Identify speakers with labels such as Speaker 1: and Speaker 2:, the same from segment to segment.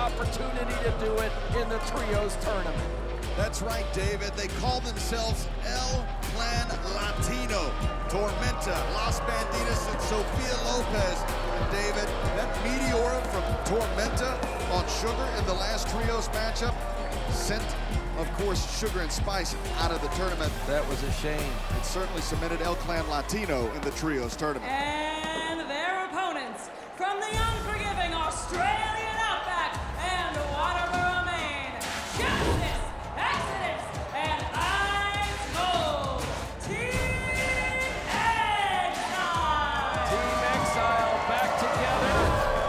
Speaker 1: opportunity to do it in the trios tournament.
Speaker 2: That's right, David. They call themselves El Clan Latino. Tormenta, Last Bandidas, and Sofia Lopez. And David, that Meteora from Tormenta on Sugar in the last trios matchup sent, of course, Sugar and Spice out of the tournament.
Speaker 1: That was a shame.
Speaker 2: It certainly cemented El Clan Latino in the trios tournament.
Speaker 3: And their opponents from the unforgiving Australian Outback and Waterboro, Maine, Genesis, Exodus, and Ice Cold, Team Exile!
Speaker 1: Team Exile back together,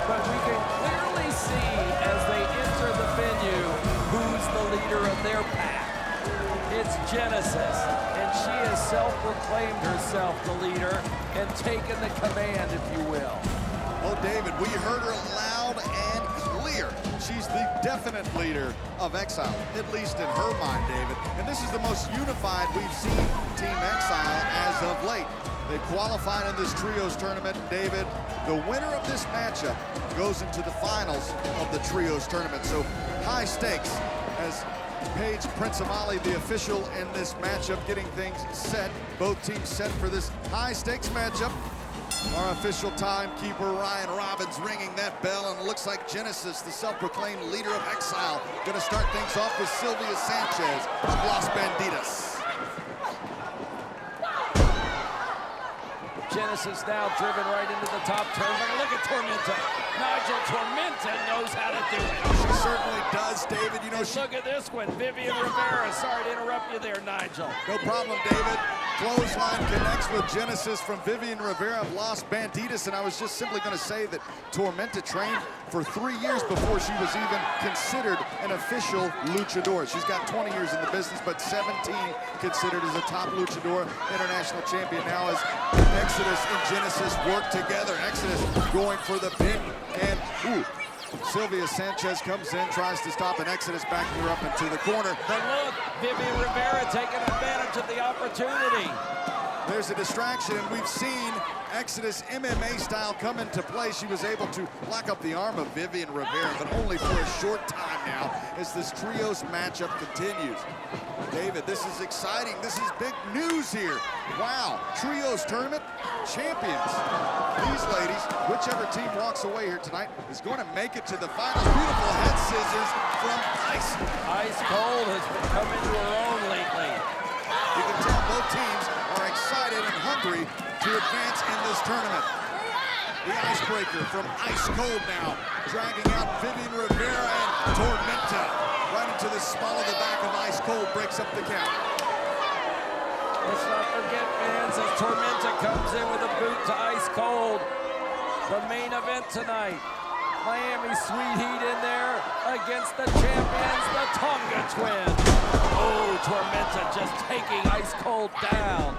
Speaker 1: but we can clearly see as they enter the venue who's the leader of their pack. It's Genesis, and she has self-proclaimed herself the leader and taken the command, if you will.
Speaker 2: Oh, David, we heard her loud and clear. She's the definite leader of Exile, at least in her mind, David. And this is the most unified we've seen Team Exile as of late. They qualified in this trios tournament, David. The winner of this matchup goes into the finals of the trios tournament. So high stakes as Paige Prince Amali, the official in this matchup, getting things set. Both teams set for this high-stakes matchup. Our official timekeeper, Ryan Robbins, ringing that bell, and it looks like Genesis, the self-proclaimed leader of Exile, going to start things off with Sylvia Sanchez of Las Bandidas.
Speaker 1: Genesis now driven right into the top turnbuckle. Look at Tormenta. Nigel Tormenta knows how to do it.
Speaker 2: She certainly does, David. You know,
Speaker 1: look at this one, Vivian Rivera. Sorry to interrupt you there, Nigel.
Speaker 2: No problem, David. Clothesline connects with Genesis from Vivian Rivera of Las Bandidas, and I was just simply going to say that Tormenta trained for 3 years before she was even considered an official luchador. She's got 20 years in the business, but 17 considered as a top luchador, international champion. Now as Exodus and Genesis work together. Exodus going for the pin, and Sylvia Sanchez comes in, tries to stop, and Exodus backing her up into the corner.
Speaker 1: But look, Vivian Rivera taking advantage of the opportunity.
Speaker 2: There's a distraction, and we've seen Exodus MMA style come into play. She was able to lock up the arm of Vivian Rivera, but only for a short time now as this trios matchup continues. David, this is exciting. This is big news here. Wow, trios tournament champions. These ladies, whichever team walks away here tonight, is going to make it to the finals. Beautiful head scissors from Ice.
Speaker 1: Ice Cold has been coming to her own lately.
Speaker 2: You can tell both teams are excited and hungry to advance in this tournament. The icebreaker from Ice Cold now, dragging out Vivian Rivera and Tormenta. Right into the small of the back of Ice Cold, breaks up the count.
Speaker 1: Let's not forget, fans, as Tormenta comes in with a boot to Ice Cold. The main event tonight. Miami Sweet Heat in there against the champions, the Tonga Twins. Oh, Tormenta just taking Ice Cold down.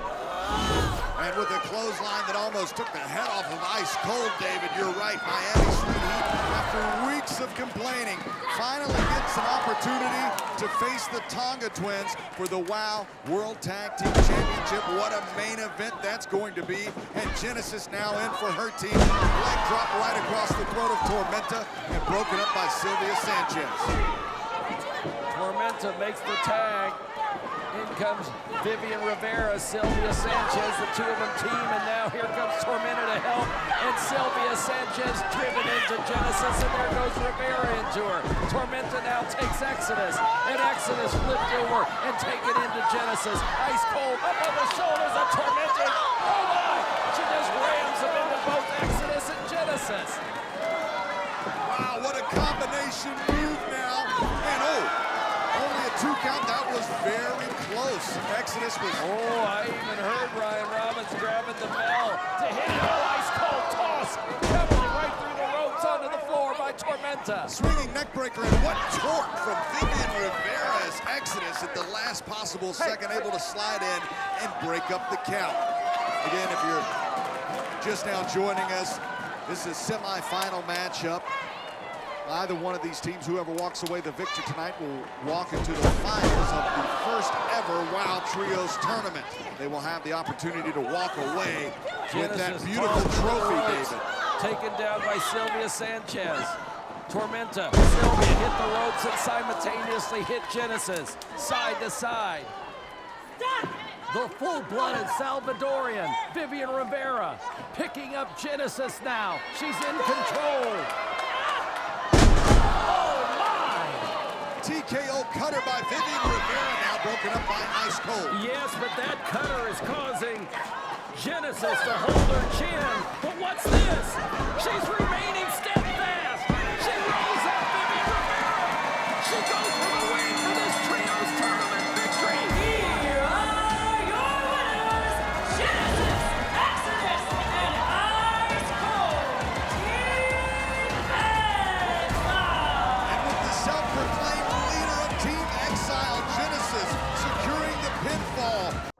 Speaker 2: And with a clothesline that almost took the head off of Ice Cold, David, you're right. Miami Sweet Heat, after weeks of complaining, finally gets an opportunity to face the Tonga Twins for the WOW World Tag Team Championship. What a main event that's going to be. And Genesis now in for her team. Leg drop right across the throat of Tormenta and broken up by Sylvia Sanchez.
Speaker 1: Tormenta makes the tag. In comes Vivian Rivera, Sylvia Sanchez, the two of them team, and now here comes Tormenta to help, and Sylvia Sanchez driven into Genesis, and there goes Rivera into her. Tormenta now takes Exodus, and Exodus flipped over and taken into Genesis. Ice Cold up on the shoulders of Tormenta. Oh my! She just rams him into both Exodus and Genesis.
Speaker 2: Wow, what a combination move now, and only a 2 count. That was very close. Exodus was...
Speaker 1: Oh, I even heard Ryan Robbins grabbing the bell to hit it. Oh, Ice Cold toss. Coming right through the ropes onto the floor by Tormenta.
Speaker 2: Swinging neckbreaker, and what torque from Vivian Rivera as Exodus at the last possible second, able to slide in and break up the count. Again, if you're just now joining us, this is a semifinal matchup. Either one of these teams, whoever walks away the victor tonight, will walk into the finals of the first ever WOW Trios tournament. They will have the opportunity to walk away with that beautiful trophy, David.
Speaker 1: Taken down by Sylvia Sanchez. Tormenta, Sylvia hit the ropes and simultaneously hit Genesis, side to side. The full-blooded Salvadorian, Vivian Rivera, picking up Genesis now. She's in control. Oh, my!
Speaker 2: TKO cutter by Vivian Rivera, now broken up by Ice Cold.
Speaker 1: Yes, but that cutter is causing Genesis to hold her chin. But what's this? She's remaining steadfast. She rolls up Vivian Rivera. She goes for the win for this trios tournament victory.
Speaker 3: Here are your winners, Genesis, Exodus, and Ice Cold Team Exile.
Speaker 2: And with the self-proclaimed leader of Team Exile, Genesis, securing the pinfall.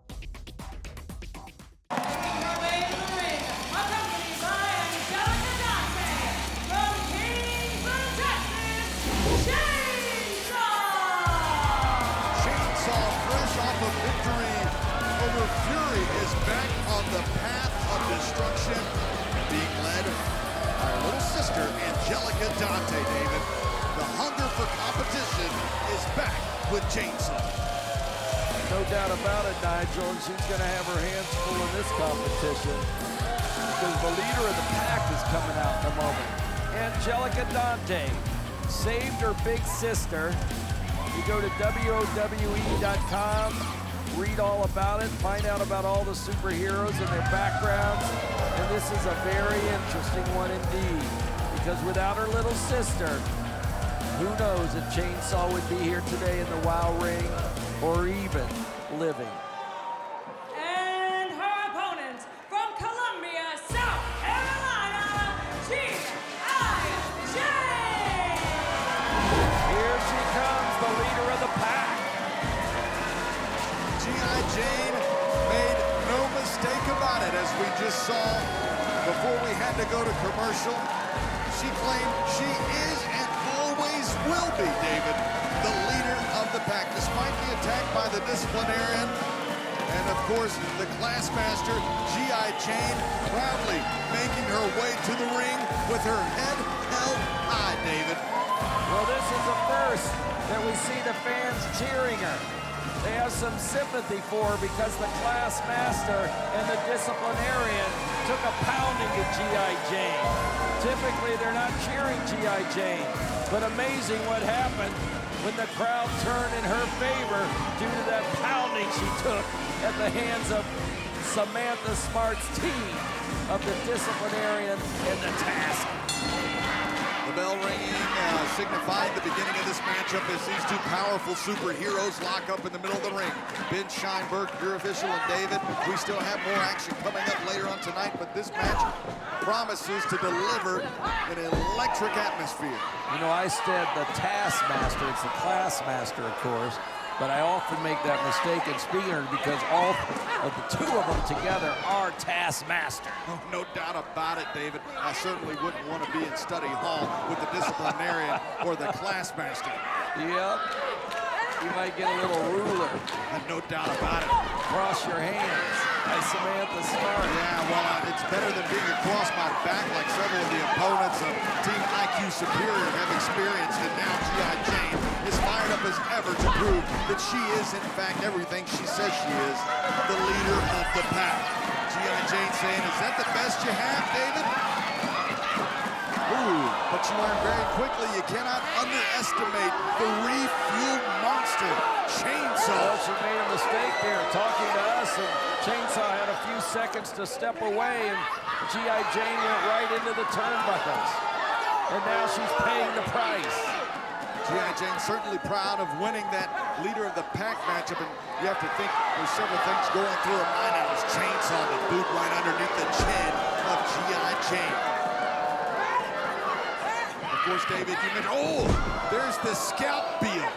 Speaker 2: Fury is back on the path of destruction, being led by her little sister, Angelica Dante, David. The hunger for competition is back with Chainsaw.
Speaker 1: No doubt about it, Nigel, and she's going to have her hands full in this competition because the leader of the pack is coming out in a moment. Angelica Dante saved her big sister. You go to WOWE.com. Read all about it, find out about all the superheroes and their backgrounds. And this is a very interesting one indeed, because without her little sister, who knows if Chainsaw would be here today in the WoW ring or even living.
Speaker 3: And her opponent from Columbia, South Carolina, G.I. Jane.
Speaker 1: Here she comes, the leader of the pack.
Speaker 2: G.I. Jane made no mistake about it, as we just saw before we had to go to commercial. She claimed she is and always will be, David, the leader of the pack, despite the attack by the disciplinarian and, of course, the Classmaster. G.I. Jane proudly making her way to the ring with her head held high, David.
Speaker 1: Well, this is the first that we see the fans cheering her. They have some sympathy for her because the Classmaster and the disciplinarian took a pounding to G.I. Jane. Typically, they're not cheering G.I. Jane, but amazing what happened when the crowd turned in her favor due to that pounding she took at the hands of Samantha Smart's team of the disciplinarian and the task.
Speaker 2: The bell ringing, signifying the beginning of this matchup as these two powerful superheroes lock up in the middle of the ring. Ben Scheinberg, your official, and David. We still have more action coming up later on tonight, but this match promises to deliver an electric atmosphere.
Speaker 1: You know, I said the Taskmaster, it's the Classmaster, of course, but I often make that mistake in speaking because all of the two of them together are Taskmaster.
Speaker 2: Oh, no doubt about it, David. I certainly wouldn't want to be in study hall with the disciplinarian or the Classmaster.
Speaker 1: Yep. You might get a little ruler.
Speaker 2: No doubt about it.
Speaker 1: Cross your hands by Samantha Smart.
Speaker 2: Yeah, well, it's better than being across my back like several of the opponents of Team IQ Superior have experienced, and now G.I. Jane is fired up as ever to prove that she is, in fact, everything she says she is, the leader of the pack. G.I. Jane saying, is that the best you have, David? Ooh, but you learn very quickly you cannot underestimate the refueled monster, Chainsaw.
Speaker 1: Well, she made a mistake there talking to us, and Chainsaw had a few seconds to step away, and G.I. Jane went right into the turnbuckles. And now she's paying the price.
Speaker 2: G.I. Jane certainly proud of winning that leader of the pack matchup, and you have to think there's several things going through her mind now. This Chainsaw, the boot right underneath the chin of G.I. Jane. Of course, David, you mentioned, oh, there's the scalp peel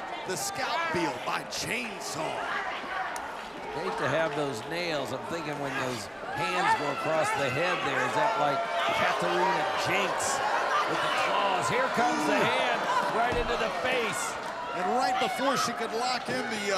Speaker 2: by Chainsaw.
Speaker 1: Hate to have those nails. I'm thinking when those hands go across the head there, is that like Katarina Jinx with the claws? Here comes the hand right into the face.
Speaker 2: And right before she could lock in the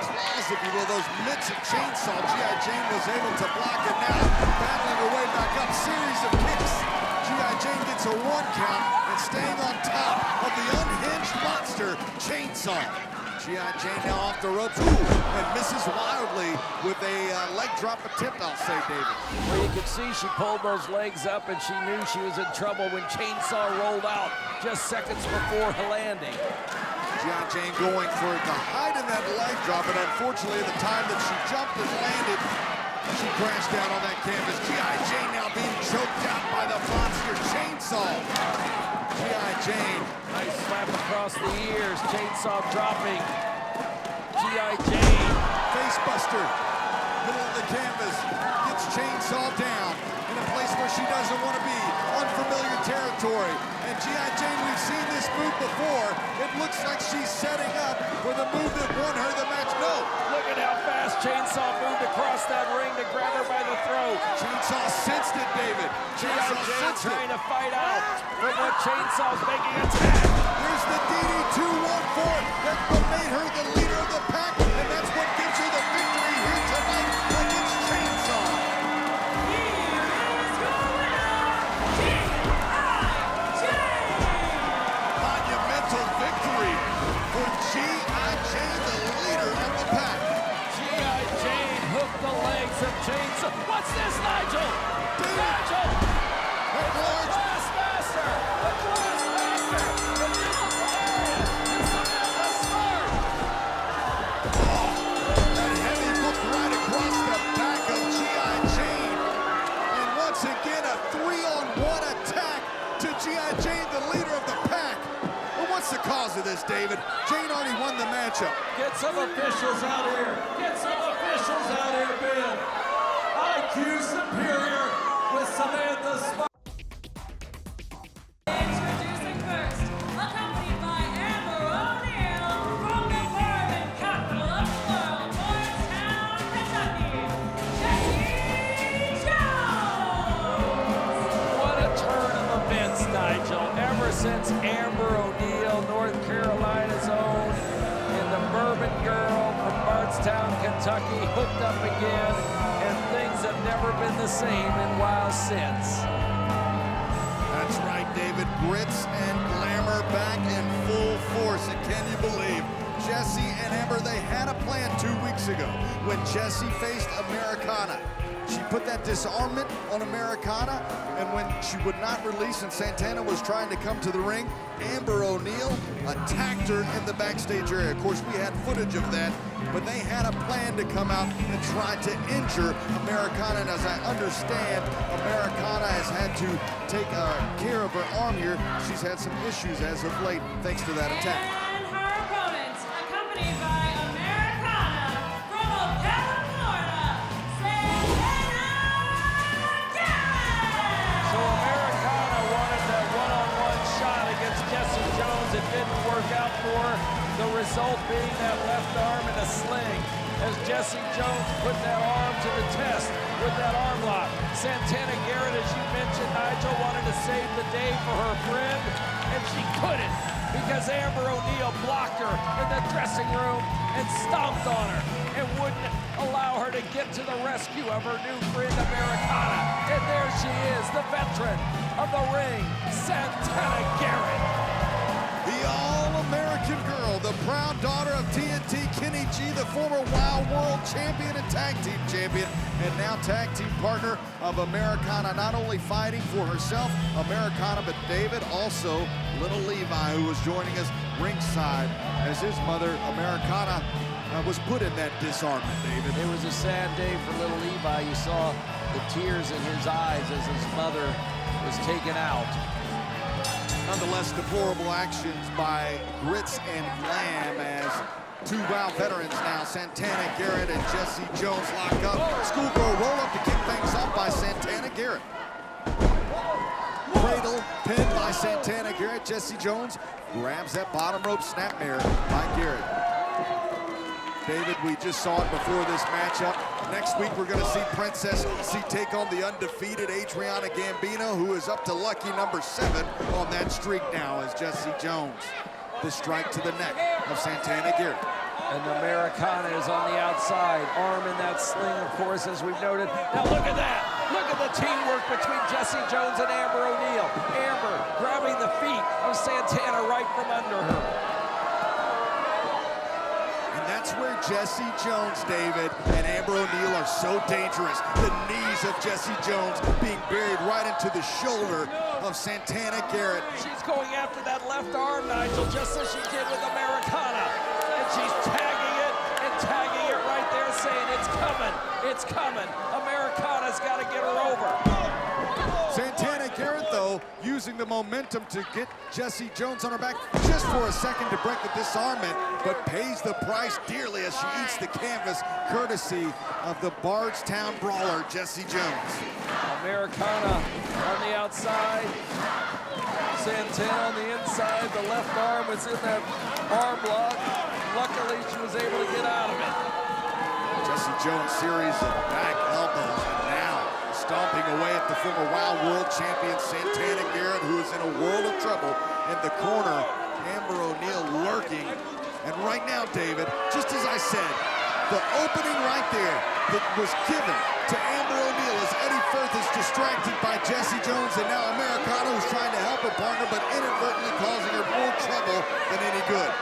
Speaker 2: claws, if you will, those mitts of Chainsaw, G.I. Jane was able to block it now. Battling her way back up, series of kicks. G.I. Jane gets a 1 count and staying on top of the unhinged monster, Chainsaw. G.I. Jane now off the ropes, and misses wildly with a leg drop attempt, I'll say, David.
Speaker 1: Well, you could see she pulled those legs up and she knew she was in trouble when Chainsaw rolled out just seconds before her landing.
Speaker 2: G.I. Jane going for the height in that leg drop, and unfortunately at the time that she jumped and landed, she crashed down on that canvas. G.I. Jane now being choked out by the monster Chainsaw. G.I. Jane.
Speaker 1: Nice slap across the ears. Chainsaw dropping. G.I. Jane.
Speaker 2: Facebuster. Middle of the canvas. Gets Chainsaw down in a place where she doesn't want to be. Unfamiliar territory. And G.I. Jane, we've seen this move before. It looks like she's setting up for the move that won her the match. No.
Speaker 1: Look at how fast Chainsaw moved across that ring to grab her by the throat.
Speaker 2: Chainsaw sensed it, David.
Speaker 1: G.I. Jane trying to fight out from what Chainsaw's making a attack.
Speaker 2: Here's the DD214 that made her the leader of the pack, and that's what gives her the victory here tonight against Chainsaw.
Speaker 3: Here is your winner, G.I. Jane.
Speaker 2: Monumental victory for G.I. Jane, the leader of the pack.
Speaker 1: G.I. Jane hooked the legs of Chainsaw. What's this, Nigel? Nigel!
Speaker 2: At large,
Speaker 1: Glass Master! The Glass Master! The Disappointed! The Samantha Smart!
Speaker 2: that heavy hook right across the back of G.I. Jane. And once again, a 3-on-1 attack to G.I. Jane, the leader of the pack. Well, what's the cause of this, David? Jane already won the matchup.
Speaker 4: Get some officials out here. Get some officials out here, Ben. IQ superior with Samantha Smart.
Speaker 3: Introducing first, accompanied by Amber O'Neal from the bourbon capital of the world, Morristown, Kentucky, Jessie Jones.
Speaker 1: What a turn of events, Nigel. Ever since Amber O'Neal, North Carolina's own, and the Bourbon Girl from Morristown, Kentucky, hooked up again, and things have never been the same in while since.
Speaker 2: That's right, David. Grits and glamour back in full force. And can you believe Jessie and Amber, they had a plan 2 weeks ago when Jessie faced Americana. She put that disarmament on Americana, and when she would not release and Santana was trying to come to the ring, Amber O'Neal attacked her in the backstage area. Of course, we had footage of that, but they had a plan to come out and try to injure Americana. And as I understand, Americana has had to take care of her arm here. She's had some issues as of late thanks to that attack.
Speaker 3: And her opponent, accompanied by Americana from Ocala, Florida, Santana Garrett.
Speaker 1: So Americana wanted that one-on-one shot against Jessie Jones. It didn't work out for her. The result being that left arm in a sling as Jessie Jones put that arm to the test with that arm lock. Santana Garrett, as you mentioned, Nigel, wanted to save the day for her friend, and she couldn't because Amber O'Neal blocked her in the dressing room and stomped on her and wouldn't allow her to get to the rescue of her new friend Americana. And there she is, the veteran of the ring, Santana Garrett.
Speaker 2: The All-American Girl, the proud daughter of TNT Kenny G, the former Wild World Champion and Tag Team Champion, and now Tag Team Partner of Americana, not only fighting for herself, Americana, but David, also little Levi, who was joining us ringside as his mother, Americana, was put in that disarmament, David.
Speaker 1: It was a sad day for little Levi. You saw the tears in his eyes as his mother was taken out.
Speaker 2: Nonetheless, deplorable actions by Grits and Glam as two WOW veterans now, Santana Garrett and Jessie Jones, lock up. Schoolgirl roll up to kick things off by Santana Garrett. Cradle pinned by Santana Garrett. Jessie Jones grabs that bottom rope snapmare by Garrett. David, we just saw it before this matchup. Next week, we're going to see Princess EC take on the undefeated Adriana Gambino, who is up to lucky number 7 on that streak now as Jessie Jones. The strike to the neck of Santana Garrett.
Speaker 1: And Americana is on the outside, arm in that sling, of course, as we've noted. Now look at that! Look at of the teamwork between Jesse Jones and Amber O'Neal. Amber grabbing the feet of Santana right from under her.
Speaker 2: And that's where Jesse Jones, David, and Amber O'Neal are so dangerous. The knees of Jesse Jones being buried right into the shoulder of Santana Garrett.
Speaker 1: She's going after that left arm, Nigel, just as she did with Americana. And she's tagging it and tagging it right there, saying it's coming, it's coming. Americana's got to get her over.
Speaker 2: Santana Garrett, though, using the momentum to get Jesse Jones on her back just for a second to break the disarmament, but pays the price dearly as she eats the canvas, courtesy of the Bardstown brawler, Jesse Jones.
Speaker 1: Americana on the outside, Santana on the inside. The left arm was in that arm lock. Luckily, she was able to get out of it.
Speaker 2: Jesse Jones series of back elbows, and now stomping away at the former Wild World Champion Santana Garrett, who is in a world of trouble in the corner. Amber O'Neal lurking. And right now, David, just as I said, the opening right there that was given to Amber O'Neal as Eddie Firth is distracted by Jesse Jones, and now Americana who's trying to help her partner, but inadvertently causing her more trouble than any good.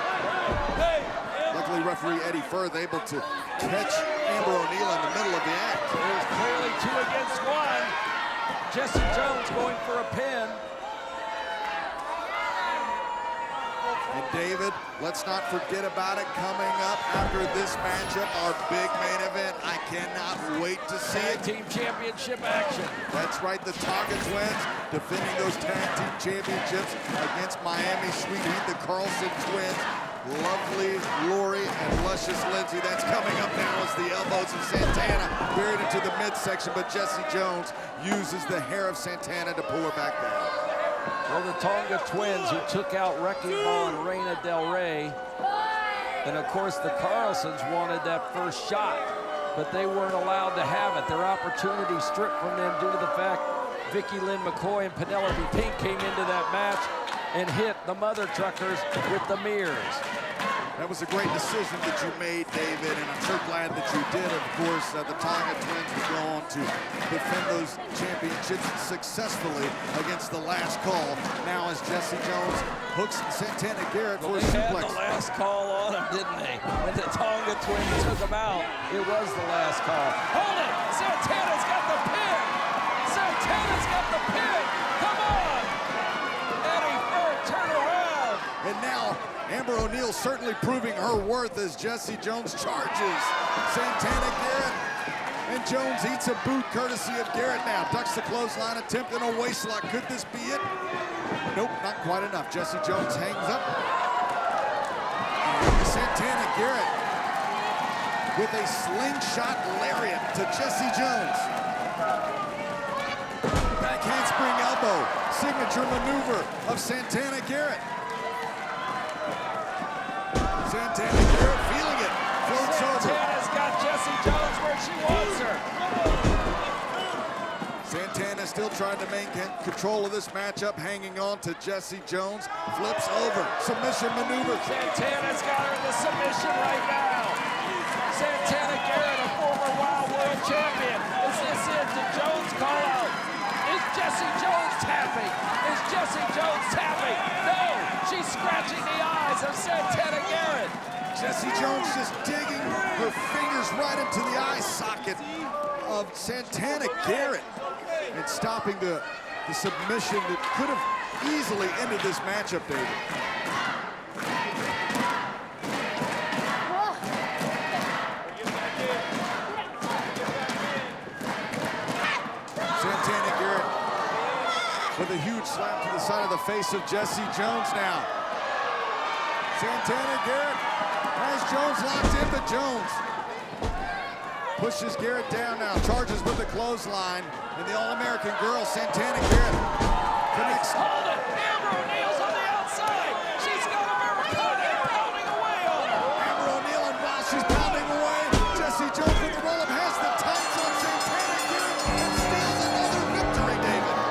Speaker 2: Luckily, referee Eddie Firth able to catch Amber O'Neal in the middle of the act.
Speaker 1: There's clearly 2 against 1. Jesse Jones going for a pin.
Speaker 2: And David, let's not forget about it coming up after this matchup, our big main event. I cannot wait to see
Speaker 1: Tag
Speaker 2: it.
Speaker 1: team championship action.
Speaker 2: That's right, the Tonga twins defending those tag team championships against Miami Sweet Heat, the Carlson twins. Lovely Lori and luscious Lindsay. That's coming up now as the elbows of Santana buried into the midsection, but Jesse Jones uses the hair of Santana to pull her back down.
Speaker 1: Well, the Tonga twins who took out Wrecking Ball and Reina Del Rey. And of course, the Carlsons wanted that first shot, but they weren't allowed to have it. Their opportunity stripped from them due to the fact Vicky Lynn McCoy and Penelope Pink came into that match and hit the mother truckers with the mirrors.
Speaker 2: That was a great decision that you made, David, and I'm so glad that you did. Of course, the Tonga twins would go on to defend those championships successfully against the last call. Now as Jesse Jones hooks Santana Garrett for a suplex.
Speaker 1: They had the last call on him, didn't they? When the Tonga twins took him out, it was the last call. Hold it! Santana's got the pin! Santana's got the pin! Come on! Eddie Firth, turn around!
Speaker 2: And now Amber O'Neal certainly proving her worth as Jesse Jones charges Santana Garrett. And Jones eats a boot courtesy of Garrett now. Ducks the clothesline, attempting a waistlock. Could this be it? Nope, not quite enough. Jesse Jones hangs up. And Santana Garrett with a slingshot lariat to Jesse Jones. Back handspring elbow. Signature maneuver of Santana Garrett. Santana Garrett feeling it, floats over.
Speaker 1: Santana's got Jesse Jones where she wants her.
Speaker 2: Santana still trying to maintain control of this matchup, hanging on to Jesse Jones. Flips over, submission maneuver.
Speaker 1: Santana's got her in the submission right now. Santana Garrett, a former Wild World Champion. Is this it? Did Jones call out? Is Jesse Jones tapping? Is Jesse Jones tapping? No, she's scratching the eyes of Santana Garrett.
Speaker 2: Jesse Jones just digging her fingers right into the eye socket of Santana Garrett and stopping the submission that could have easily ended this matchup, David. Santana Garrett with a huge slap to the side of the face of Jesse Jones now. Santana Garrett has Jones locked in, but Jones pushes Garrett down now, charges with the clothesline, and the All-American girl, Santana Garrett, connects.
Speaker 1: Hold it! Amber O'Neal's on the outside! She's got Americana pounding away on her!
Speaker 2: Amber O'Neal, and while she's pounding away, Jesse Jones with the roll-up has the tights on Santana Garrett and steals another victory, David.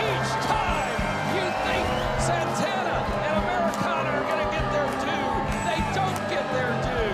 Speaker 1: Each time you think Santana and Americana are going to get their due, they don't get their due.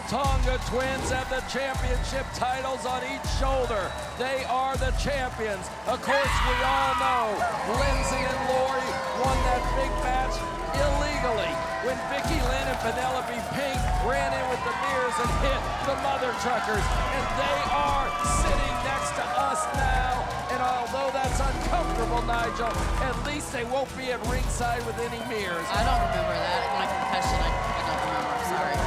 Speaker 1: Tonga twins have the championship titles on each shoulder. They are the champions. Of course, we all know Lindsay and Lori won that big match illegally when Vicky Lynn and Penelope Pink ran in with the mirrors and hit the mother truckers. And they are sitting next to us now. And although that's uncomfortable, Nigel, at least they won't be at ringside with any mirrors.
Speaker 5: I don't remember that. My confession, I don't remember. I'm sorry.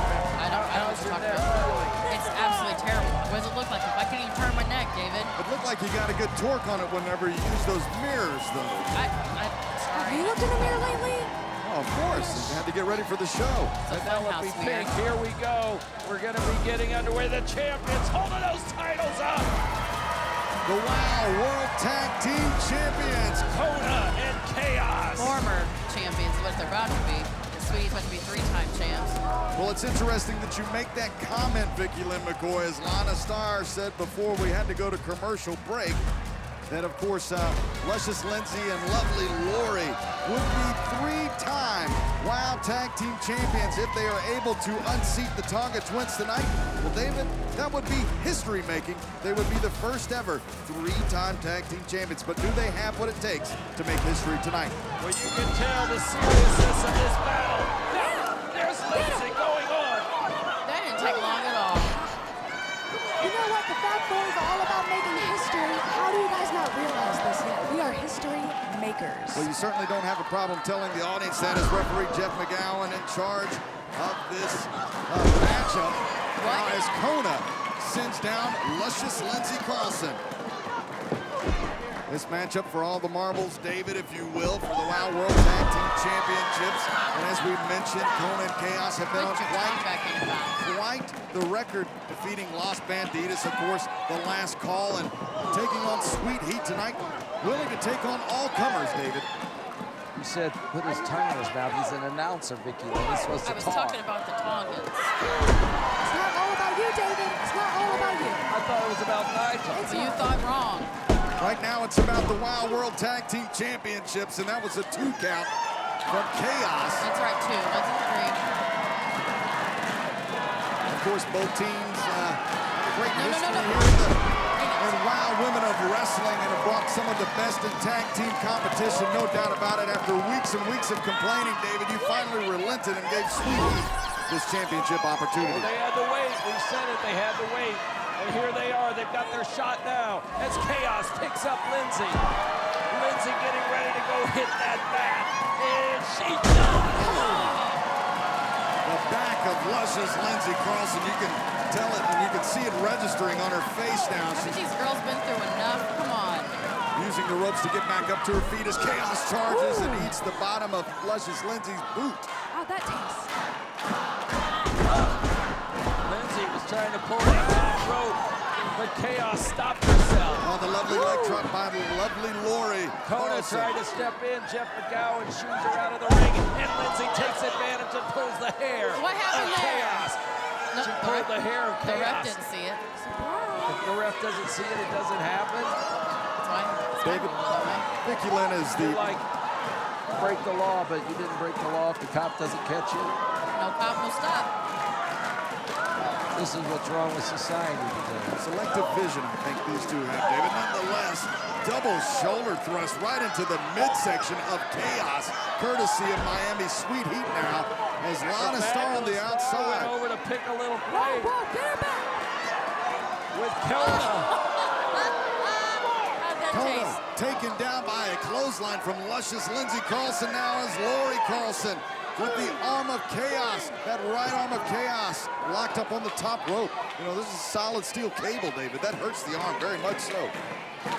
Speaker 5: I don't
Speaker 1: How's your
Speaker 5: talk
Speaker 1: neck
Speaker 5: about
Speaker 1: feeling?
Speaker 5: It's absolutely terrible. What does it look like? If I can't even turn my neck, David.
Speaker 2: It looked like you got a good torque on it whenever you use those mirrors, though.
Speaker 6: Have
Speaker 5: Sorry.
Speaker 6: you looked in the mirror lately?
Speaker 2: Oh, of course. You had to get ready for the show.
Speaker 5: It's a
Speaker 1: Penelope
Speaker 5: funhouse mirror.
Speaker 1: Pink, here we go. We're going to be getting underway. The champions holding those titles up.
Speaker 2: The WOW World Tag Team Champions.
Speaker 1: Kona and Chaos.
Speaker 5: Former champions, what they're about to be. The Swedes about to be 3-time champs.
Speaker 2: Well, it's interesting that you make that comment, Vicky Lynn McCoy, as Lana Starr said before we had to go to commercial break, that, of course, Luscious Lindsay and Lovely Lori would be 3-time WOW Tag Team Champions if they are able to unseat the Tonga Twins tonight. Well, David, that would be history-making. They would be the first ever 3-time Tag Team Champions. But do they have what it takes to make history tonight?
Speaker 1: Well, you can tell the seriousness of this battle. Now, there's Lindsay going on.
Speaker 5: That didn't take long at all.
Speaker 6: You know what? The Fat Boys are all about making history. How do you guys not realize this yet? We are history makers.
Speaker 2: Well, you certainly don't have a problem telling the audience that as referee Jeff McGowan in charge of this matchup. Now as Kona sends down Luscious Lindsay Carlson. This matchup for all the marbles, David, if you will, for the WOW World Tag Team Championships. And as we mentioned, Kona and Chaos have been on quite the record, defeating Last Bandidas, of course, the last call, and taking on Sweet Heat tonight, willing to take on all comers, David.
Speaker 1: He said, put his tongue in his mouth. He's an announcer, Vicky. He's supposed to
Speaker 5: I was
Speaker 1: talk.
Speaker 5: talking about the Tongans.
Speaker 6: It's not all about you, David. It's not all about you.
Speaker 1: I thought it was about Nigel.
Speaker 5: So you thought wrong.
Speaker 2: Right now, it's about the WOW World Tag Team Championships, and that was a 2 count from Chaos.
Speaker 5: That's right, 2. That's a 3.
Speaker 2: Of course, both teams have a great
Speaker 5: No,
Speaker 2: history
Speaker 5: no.
Speaker 2: here in WOW Women of Wrestling, and have brought some of the best in tag team competition, no doubt about it. After weeks and weeks of complaining, David, you finally relented and gave Sweet Heat this championship opportunity.
Speaker 1: Well, they had to wait. We said it. They had to wait. And here they are. They've got their shot now as Chaos picks up Lindsay. Lindsay getting ready to go hit that bat. And she does.
Speaker 2: The back of Luscious Lindsay Carlson, you can tell it and you can see it registering on her face now.
Speaker 5: I think
Speaker 2: She's
Speaker 5: these girls been through enough. Come on.
Speaker 2: using the ropes to get back up to her feet as Chaos charges and eats the bottom of Luscious Lindsay's boot.
Speaker 6: How'd that taste?
Speaker 1: Lindsay was trying to pull that back rope, but Chaos stopped herself.
Speaker 2: Oh, the lovely leg drop by the lovely Lori
Speaker 1: Kona
Speaker 2: Carlson.
Speaker 1: tried to step in. Jeff McGowan shoos her out of the ring, and Lindsay takes advantage and pulls the hair
Speaker 5: What happened
Speaker 1: of
Speaker 5: there?
Speaker 1: Chaos.
Speaker 5: No,
Speaker 1: She pulled the hair of
Speaker 5: The ref
Speaker 1: Chaos.
Speaker 5: didn't see it.
Speaker 1: If the ref doesn't see it, it doesn't happen.
Speaker 5: That's why.
Speaker 2: David, Vicky Lynn is the...
Speaker 1: You're like, break the law, but you didn't break the law if the cop doesn't catch you.
Speaker 5: No cop, no stop.
Speaker 1: This is what's wrong with society today.
Speaker 2: Selective vision, I think these two have, David. Nonetheless, double shoulder thrust right into the midsection of Chaos, courtesy of Miami Sweet Heat now, as Lana Starr on the outside.
Speaker 1: Over to pick a little
Speaker 6: Whoa,
Speaker 1: play
Speaker 6: whoa, get her back.
Speaker 1: with Kona.
Speaker 5: How'd that
Speaker 2: Kona
Speaker 5: taste?
Speaker 2: taken down by a clothesline from Luscious Lindsay Carlson now as Lori Carlson with the arm of Chaos, that right arm of Chaos locked up on the top rope. You know, this is solid steel cable, David. That hurts the arm very much so.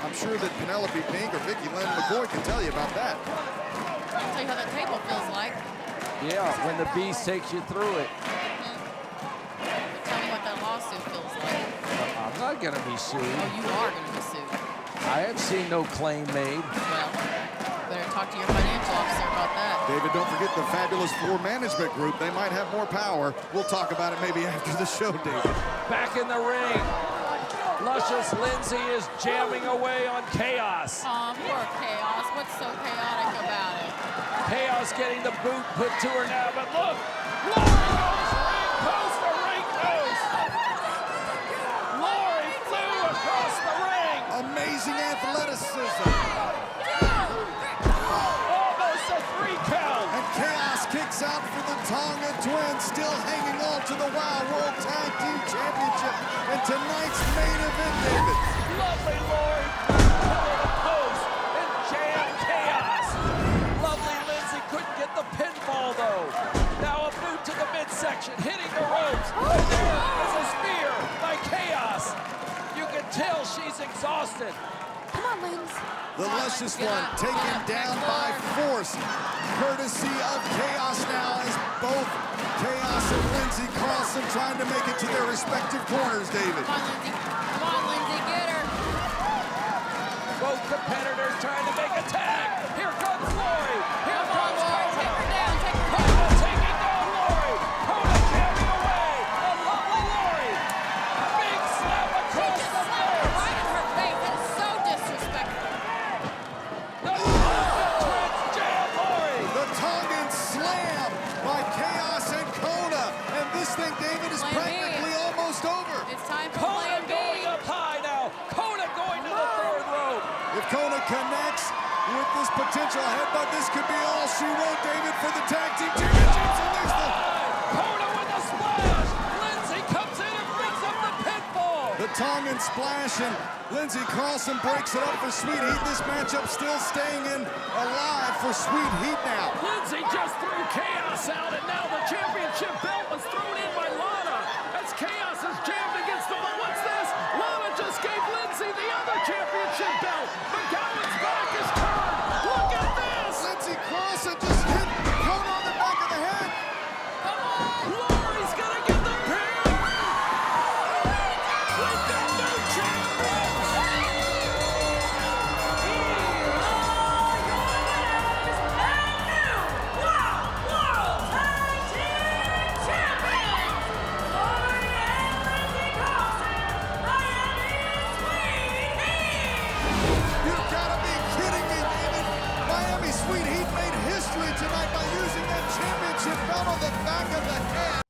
Speaker 2: I'm sure that Penelope Pink or Vicky Lynn McCoy can tell you about that.
Speaker 5: I'll tell you how that table feels like.
Speaker 1: Yeah, when the beast takes you through it.
Speaker 5: But tell me what that lawsuit feels like.
Speaker 1: I'm not going to be sued.
Speaker 5: Oh, you are going to be sued.
Speaker 1: I have seen no claim made.
Speaker 5: Well, better talk to your financial officer about that.
Speaker 2: David, don't forget the Fabulous Four Management Group. They might have more power. We'll talk about it maybe after the show, David.
Speaker 1: Back in the ring. Luscious Lindsay is jamming away on Chaos.
Speaker 5: Aw, poor Chaos. What's so chaotic about it?
Speaker 1: Chaos getting the boot put to her now, but look! Lori goes ring post to ring post!
Speaker 2: amazing athleticism.
Speaker 1: Almost a 3 count.
Speaker 2: And chaos kicks out for the Tonga twins, still hanging on to the WOW World Tag Team Championship in tonight's main event, David.
Speaker 1: Lovely Lori, pillar to post, and jam chaos. Lovely Lindsay couldn't get the pinfall though. Now a boot to the midsection, hitting the ropes. And there is a spear by Chaos. You can tell she's exhausted.
Speaker 6: Come on, Lings.
Speaker 2: The luscious one taken down by force, courtesy of Chaos now, as both Chaos and Lindsay Carlson trying to make it to their respective corners, David.
Speaker 5: Come on, Lindsay. Come on, Lindsay. Get her.
Speaker 1: Both competitors trying to make a tag. Here comes Lori. Here comes
Speaker 5: Lori.
Speaker 1: Kona.
Speaker 5: Take her down. Take her
Speaker 1: Kona
Speaker 5: down.
Speaker 1: taking down Lori. Kona jamming away. A lovely Lori. Big slap across
Speaker 5: Just
Speaker 1: the
Speaker 5: slapped her
Speaker 1: face.
Speaker 5: right in her face. That is so disrespectful.
Speaker 1: The Tongan twins jam Lori.
Speaker 2: The Tongan slam by Chaos and Kona. And this thing, David, is
Speaker 5: Plan B.
Speaker 2: practically almost over.
Speaker 5: It's time for
Speaker 1: Kona
Speaker 5: Plan B.
Speaker 1: going up high now. Kona going to the third rope.
Speaker 2: If Kona connects with this potential headbutt, this could be all she wrote, David, for the tag team championships. And there's the...
Speaker 1: Kona with a splash. Lindsay comes in and brings up the pinfall.
Speaker 2: The Tongan splash, and Lindsay Carlson breaks it up for Sweet Heat. This matchup still staying in alive for Sweet Heat now.
Speaker 1: Lindsay just threw Chaos out, and now the championship belt was thrown in by Lana. As Chaos is jammed against the wall. What's this? Lana just gave Lindsay the other championship belt. McGowan's back is turned. Look at this.
Speaker 2: Lindsay Carlson just hit Kona on the back of the head.
Speaker 1: Lori's gonna get the pin. We've got new champions.
Speaker 2: You've got to be kidding me, David. Miami Sweet Heat made history tonight by using that championship belt on the back of the head